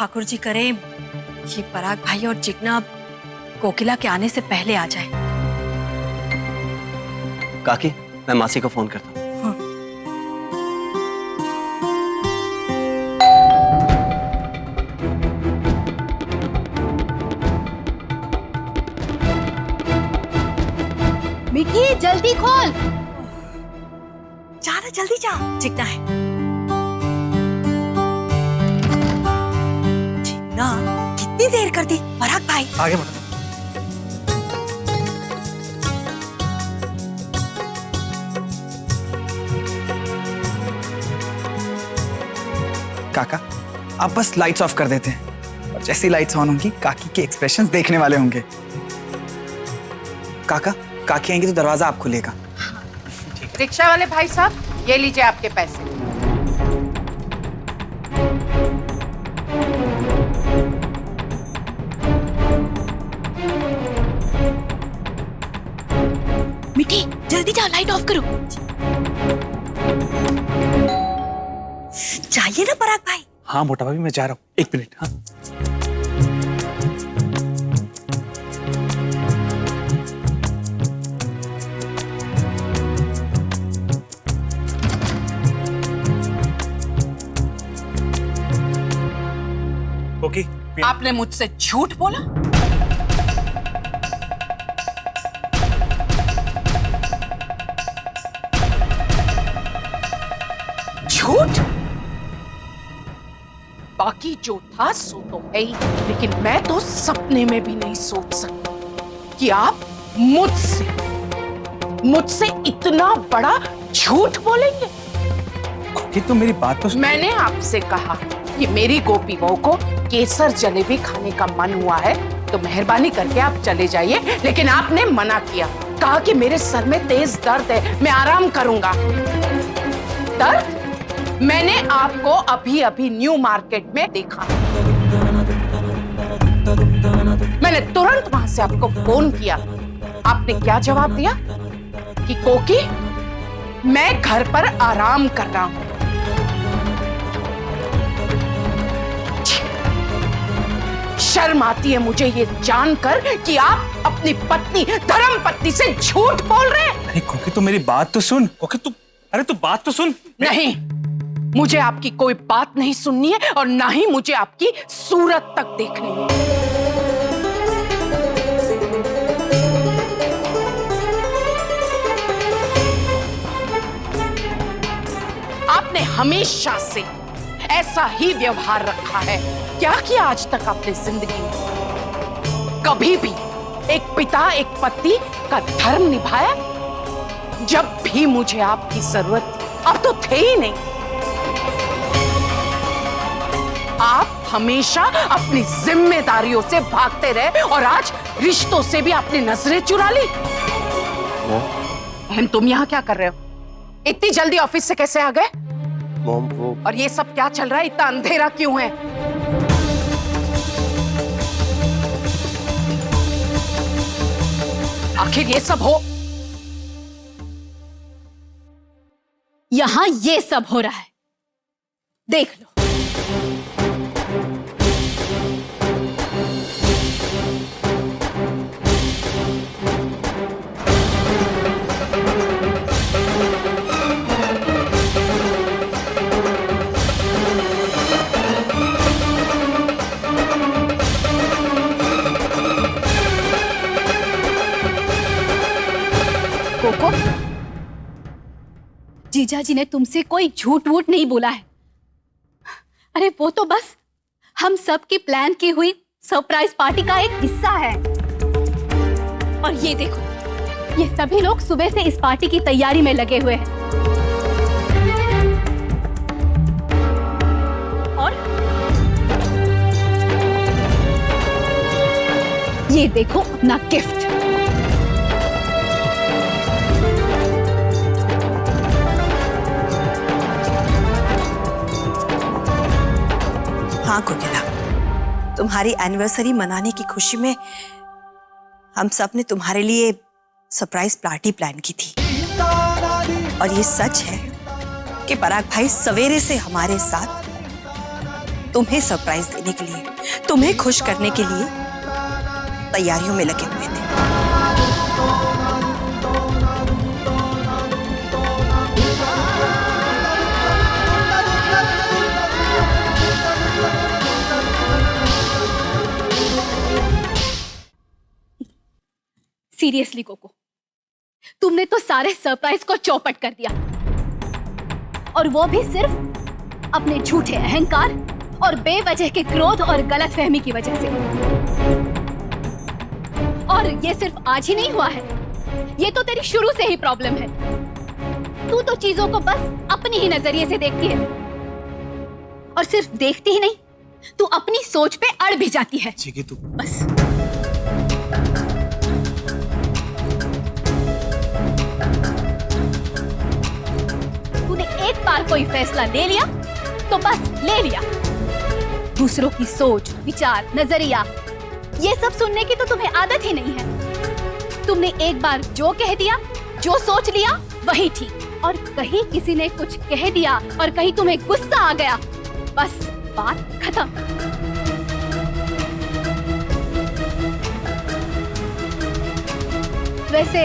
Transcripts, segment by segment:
ठाकुर जी करे ये पराग भाई और जिग्ना कोकिला के आने से पहले आ जाए। काकी, मैं मासी को फोन करता हूँ। हाँ। मिठी जल्दी खोल। जा ना, जल्दी जा, जिग्ना है। जिग्ना कितनी देर कर दी। पराग भाई आगे बढ़ो। काका, आप बस लाइट्स ऑफ कर देते हैं और जैसी लाइट्स ऑन होंगी काकी के एक्सप्रेशंस देखने वाले होंगे। काका, काकी आएंगी तो दरवाजा आप खुलेगा। रिक्शा वाले भाई साहब, ये लीजिए आपके पैसे। मिठी जल्दी जा, लाइट ऑफ करो। चाहिए ना पराग भाई। हाँ मोटा भाभी, मैं जा रहा हूँ, 1 मिनट। हाँ ओके। आपने मुझसे झूठ बोला? झूठ? बाकी जो था सो तो है ही, लेकिन मैं तो सपने में भी नहीं सोच सकती कि आप मुझसे इतना बड़ा झूठ बोलेंगे। ये तो मेरी बात तो मैंने आपसे कहा कि मेरी गोपी बहू को केसर जलेबी खाने का मन हुआ है तो मेहरबानी करके आप चले जाइए, लेकिन आपने मना किया। कहा कि मेरे सर में तेज दर्द है, मैं आराम करूंगा। दर्द? मैंने आपको अभी अभी न्यू मार्केट में देखा। मैंने तुरंत वहां से आपको फोन किया। आपने क्या जवाब दिया? कि कोकी, मैं घर पर आराम कर रहा हूं। शर्म आती है मुझे ये जानकर कि आप अपनी पत्नी, धर्म पत्नी से झूठ बोल रहे हैं। अरे कोकी, तो मेरी बात तो सुन। कोकी तू, अरे तू बात तो सुन। नहीं, मुझे आपकी कोई बात नहीं सुननी है और ना ही मुझे आपकी सूरत तक देखनी है। आपने हमेशा से ऐसा ही व्यवहार रखा है। क्या किया आज तक आपने जिंदगी में? कभी भी एक पिता, एक पति का धर्म निभाया? जब भी मुझे आपकी जरूरत थी, अब तो थे ही नहीं। आप हमेशा अपनी जिम्मेदारियों से भागते रहे और आज रिश्तों से भी आपने नजरें चुरा ली। बहन, तुम यहाँ क्या कर रहे हो? इतनी जल्दी ऑफिस से कैसे आ गए? मॉम, वो और ये सब क्या चल रहा है? इतना अंधेरा क्यों है? आखिर ये सब हो यहाँ ये सब हो रहा है, देख लो। कोको, जीजा जी ने तुमसे कोई झूठ वूठ नहीं बोला है। अरे वो तो बस हम सब की प्लान की हुई सरप्राइज पार्टी का एक हिस्सा है। और ये देखो, ये सभी लोग सुबह से इस पार्टी की तैयारी में लगे हुए हैं। और ये देखो अपना गिफ्ट। हाँ कोकिला, तुम्हारी एनिवर्सरी मनाने की खुशी में हम सब ने तुम्हारे लिए सरप्राइज पार्टी प्लान की थी। और ये सच है कि पराग भाई सवेरे से हमारे साथ तुम्हें सरप्राइज देने के लिए, तुम्हें खुश करने के लिए तैयारियों में लगे हुए थे। सीरियसली कोको, तुमने तो सारे सरप्राइज को चौपट कर दिया, और वो भी सिर्फ अपने झूठे अहंकार और बेवजह के क्रोध और गलतफहमी की वजह से। और ये सिर्फ आज ही नहीं हुआ है, ये तो तेरी शुरू से ही प्रॉब्लम है। तू तो चीजों को बस अपनी ही नजरिए से देखती है, और सिर्फ देखती ही नहीं, तू अपनी सोच पे अड़ भी जाती है। तू बस तूने एक बार कोई फैसला ले लिया तो बस ले लिया। दूसरों की सोच, विचार, नजरिया, ये सब सुनने की तो तुम्हें आदत ही नहीं है। तुमने एक बार जो कह दिया, जो सोच लिया, वही ठीक। और कहीं किसी ने कुछ कह दिया और कहीं तुम्हें गुस्सा आ गया, बस बात खत्म। वैसे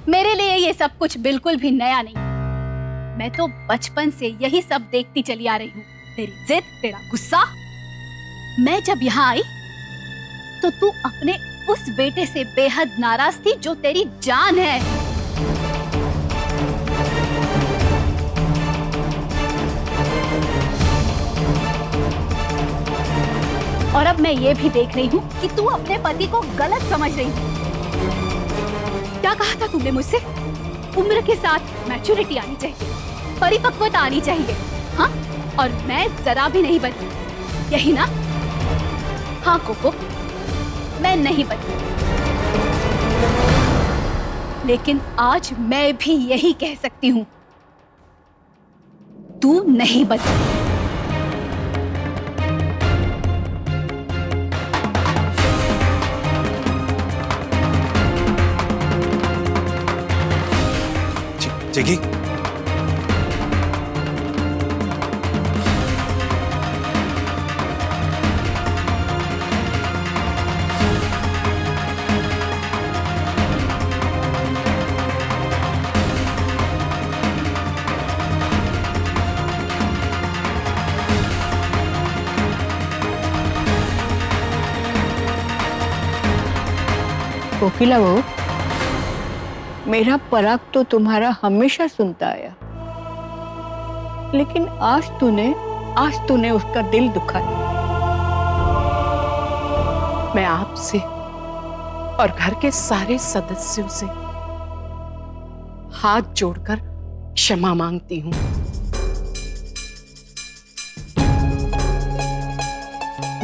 मेरे लिए ये सब कुछ बिल्कुल भी नया नहीं। मैं तो बचपन से यही सब देखती चली आ रही हूँ। तेरी जिद, तेरा गुस्सा। मैं जब यहाँ आई तो तू अपने उस बेटे से बेहद नाराज थी जो तेरी जान है। और अब मैं ये भी देख रही हूँ कि तू अपने पति को गलत समझ रही है। क्या कहा था तुमने मुझसे? उम्र के साथ मैच्योरिटी आनी चाहिए, परिपक्वता आनी चाहिए, हाँ? और मैं जरा भी नहीं बदली, यही ना? हाँ कोको, मैं नहीं बदली, लेकिन आज मैं भी यही कह सकती हूँ, तू नहीं बदली। जगी, कोकिला वो मेरा पराग तो तुम्हारा हमेशा सुनता आया, लेकिन आज तूने उसका दिल दुखाया। मैं आपसे और घर के सारे सदस्यों से हाथ जोड़कर क्षमा मांगती हूँ।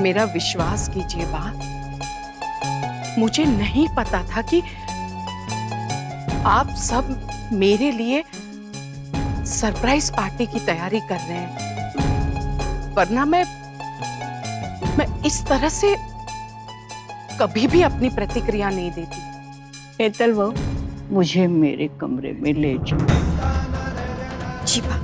मेरा विश्वास कीजिए बात, मुझे नहीं पता था कि आप सब मेरे लिए सरप्राइज पार्टी की तैयारी कर रहे हैं, वरना मैं इस तरह से कभी भी अपनी प्रतिक्रिया नहीं देती। हेतल वो मुझे मेरे कमरे में ले जाओ। जी बा।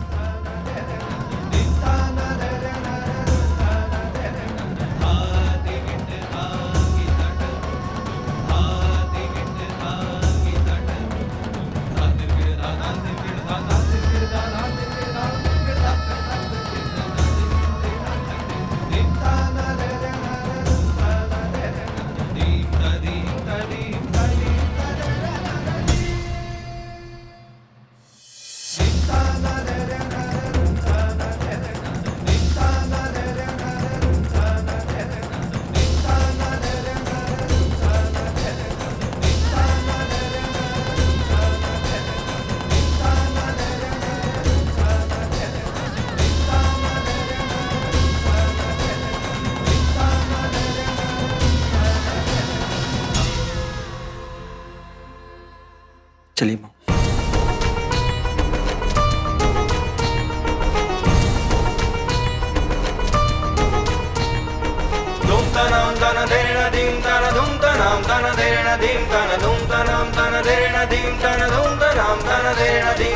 चलिए माँ। धूम तनाम तना देना धीम तना धूम तनाम तना देना धीम तना धूम तनाम तना देना धीम तना धूम तनाम तना देना धीम